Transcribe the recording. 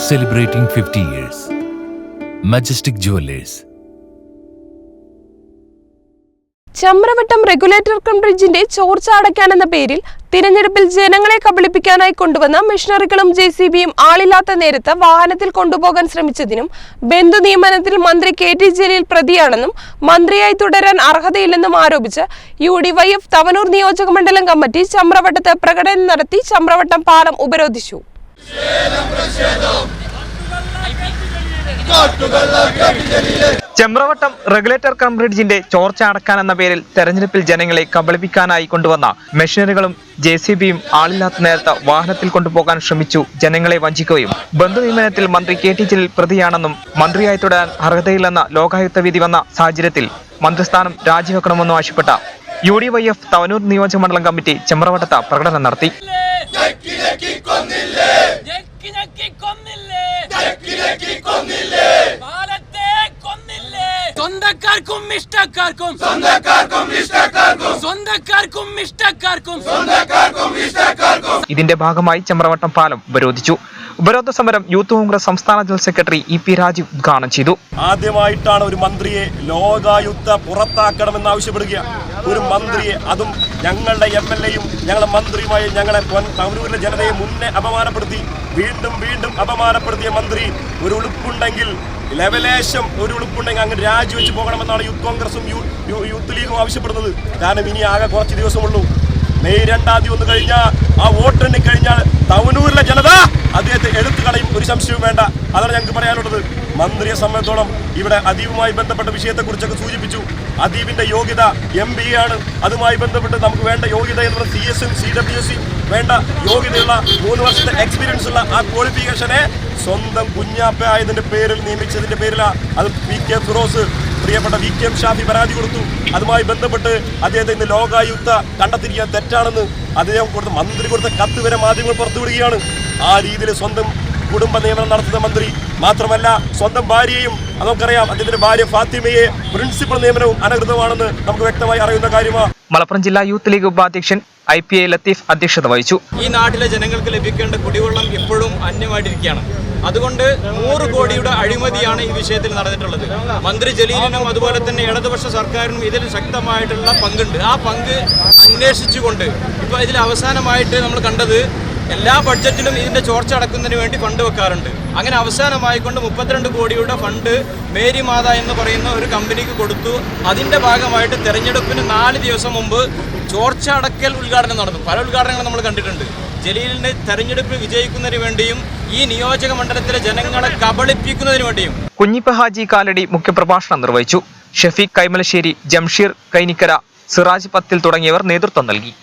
Celebrating 50 years. Majestic Jewelers. Chamravattam regulator cum ബ്രിഡ്ജിന്റെ ചോർച്ച അടയ്ക്കാനെന്ന പേരിൽ തിരഞ്ഞെടുപ്പിൽ ജനങ്ങളെ കബളിപ്പിക്കാനായി കൊണ്ടുവന്ന മെഷീനറികളും JCBയും ആളില്ലാത്ത നേരത്ത് വാഹനത്തിൽ കൊണ്ടുപോകാൻ ശ്രമിച്ചതിനും ബന്ധു നിയമനത്തിൽ മന്ത്രി KT ജലീൽ പ്രതിയാണെന്നും മന്ത്രിയായി തുടരാൻ അർഹതയില്ലെന്നും ആരോപിച്ച് UDYF തവനൂർ നിയോജകമണ്ഡലം കമ്മിറ്റി ചമ്രവട്ടത്ത് പ്രകടനം നടത്തി ചമ്രവട്ടം പാലം ഉപരോധിച്ചു. ചമ്രവട്ടം റെഗുലേറ്റർ കം ബ്രിഡ്ജിന്റെ ചോർച്ച അടക്കാനെന്ന പേരിൽ തെരഞ്ഞെടുപ്പിൽ ജനങ്ങളെ കബളിപ്പിക്കാനായി കൊണ്ടുവന്ന മെഷീനറികളും JCBയും ആളില്ലാത്ത നേരത്ത് വാഹനത്തിൽ കൊണ്ടുപോകാൻ ശ്രമിച്ചു ജനങ്ങളെ വഞ്ചിക്കുകയും ബന്ധു നിയമനത്തിൽ മന്ത്രി KT ജലീൽ പ്രതിയാണെന്നും മന്ത്രിയായി തുടരാൻ അർഹതയില്ലെന്ന ലോകായുക്ത വിധി വന്ന സാഹചര്യത്തിൽ മന്ത്രിസ്ഥാനം രാജിവെക്കണമെന്നും ആവശ്യപ്പെട്ട UDYF തവനൂർ നിയോജകമണ്ഡലം കമ്മിറ്റി ചമ്രവട്ടത്ത് പ്രകടനം നടത്തി. ഇതിന്റെ ഭാഗമായി ചമ്രവട്ടം പാലം ഉപരോധിച്ചു. ഉപരോധ സമരം യൂത്ത് കോൺഗ്രസ് സംസ്ഥാന ജനറൽ സെക്രട്ടറി EP രാജീവ് ഉദ്ഘാടനം ചെയ്തു. ആദ്യമായിട്ടാണ് ഒരു മന്ത്രിയെ ലോകായുക്ത പുറത്താക്കണമെന്ന് ആവശ്യപ്പെടുക. ഒരു മന്ത്രിയെ, അതും ഞങ്ങളുടെ MLAയും ഞങ്ങളുടെ മന്ത്രിയുമായ ഞങ്ങളെ തവനൂരിലെ ജനതയെ മുന്നേ അപമാനപ്പെടുത്തി വീണ്ടും അപമാനപ്പെടുത്തിയ മന്ത്രി ഒരു ഉളുപ്പുണ്ടെങ്കിൽ ലെവലേശം ഒരു ഉളുപ്പുണ്ടെങ്കിൽ അങ്ങ് രാജിവെച്ച് പോകണമെന്നാണ് യൂത്ത് കോൺഗ്രസും യൂത്ത് ലീഗും ആവശ്യപ്പെടുന്നത്. കാരണം ഇനി ആകെ കുറച്ച് ദിവസമുള്ളൂ. മെയ് 2-ാം തീയതി ഒന്ന് കഴിഞ്ഞാൽ ആ വോട്ടെണ്ണി കഴിഞ്ഞാൽ തവനൂരിലെ ജനത അദ്ദേഹത്തെ എടുത്തു കളയും, ഒരു സംശയവും വേണ്ട. അതാണ് ഞങ്ങൾക്ക് പറയാനുള്ളത്. മന്ത്രിയെ സംബന്ധിച്ചോളം ഇവിടെ അദീബുമായി ബന്ധപ്പെട്ട വിഷയത്തെക്കുറിച്ചൊക്കെ സൂചിപ്പിച്ചു. അദീബിന്റെ യോഗ്യത MBA ആണ്. അതുമായി ബന്ധപ്പെട്ട് നമുക്ക് വേണ്ട യോഗ്യത എന്ന് പറയുന്നത് CS-ഉം CWSയും വേണ്ട യോഗ്യതയുള്ള 3 വർഷത്തെ എക്സ്പീരിയൻസ് ഉള്ള ആ ക്വാളിഫിക്കേഷനെ സ്വന്തം കുഞ്ഞാപ്പ ആയതിന്റെ പേരിൽ നിയമിച്ചതിന്റെ പേരിലാണ്. അത് PK ഫിറോസ്, പ്രിയപ്പെട്ട VKM ഷാഫി പരാതി കൊടുത്തു. അതുമായി ബന്ധപ്പെട്ട് അദ്ദേഹത്തെ ഇന്ന് ലോകായുക്ത കണ്ടെത്തിരിക്കാൻ തെറ്റാണെന്ന് അദ്ദേഹം കൊടുത്ത മന്ത്രി കൊടുത്ത കത്ത് വരെ മാധ്യമങ്ങൾ പുറത്തുവിടുകയാണ്. ആ രീതിയിൽ സ്വന്തം കുടുംബ നിയമനം നടത്തുന്ന മന്ത്രി മാത്രമല്ല സ്വന്തം ഭാര്യയും, നമുക്കറിയാം അദ്ദേഹത്തിന്റെ ഭാര്യ ഫാത്തിമയെ പ്രിൻസിപ്പൽ നിയമനവും അനധികൃതമാണെന്ന് നമുക്ക് വ്യക്തമായി അറിയുന്ന കാര്യമാണ്. മലപ്പുറം ജില്ലാ യൂത്ത് ലീഗ് ഉപാധ്യക്ഷൻ IPA ലത്തീഫ് അധ്യക്ഷത വഹിച്ചു. ഈ നാട്ടിലെ ജനങ്ങൾക്ക് ലഭിക്കേണ്ട കുടിവെള്ളം ഇപ്പോഴും അന്യമായിട്ടിരിക്കുകയാണ്. അതുകൊണ്ട് 100 കോടിയുടെ അഴിമതിയാണ് ഈ വിഷയത്തിൽ നടന്നിട്ടുള്ളത്. മന്ത്രി ജലീലിനും അതുപോലെ തന്നെ ഇടതുപക്ഷ സർക്കാരിനും ഇതിൽ ശക്തമായിട്ടുള്ള പങ്കുണ്ട്. ആ പങ്ക് അന്വേഷിച്ചുകൊണ്ട് ഇപ്പോൾ ഇതിൽ അവസാനമായിട്ട് നമ്മൾ കണ്ടത് എല്ലാ ബഡ്ജറ്റിലും ഇതിൻ്റെ ചോർച്ച അടക്കുന്നതിന് വേണ്ടി ഫണ്ട് വെക്കാറുണ്ട്. അങ്ങനെ അവസാനമായിക്കൊണ്ട് 32 കോടിയുടെ ഫണ്ട് മേരി മാത എന്ന് പറയുന്ന ഒരു കമ്പനിക്ക് കൊടുത്തു. അതിൻ്റെ ഭാഗമായിട്ട് തെരഞ്ഞെടുപ്പിന് 4 ദിവസം മുമ്പ് ചോർച്ച അടക്കൽ ഉദ്ഘാടനം നടന്നു. പല ഉദ്ഘാടനങ്ങളും നമ്മൾ കണ്ടിട്ടുണ്ട്. ജലീലിനെ തെരഞ്ഞെടുപ്പിൽ വിജയിക്കുന്നതിന് വേണ്ടിയും ഈ നിയോജക മണ്ഡലത്തിലെ ജനങ്ങളെ കബളിപ്പിക്കുന്നതിന് വേണ്ടിയും കുഞ്ഞിപ്പ ഹാജി കാലടി മുഖ്യപ്രഭാഷണം നിർവഹിച്ചു. ഷഫീഖ് കൈമലശ്ശേരി, ജംഷീർ കൈനിക്കര, സിറാജ് പത്തിൽ തുടങ്ങിയവർ നേതൃത്വം നൽകി.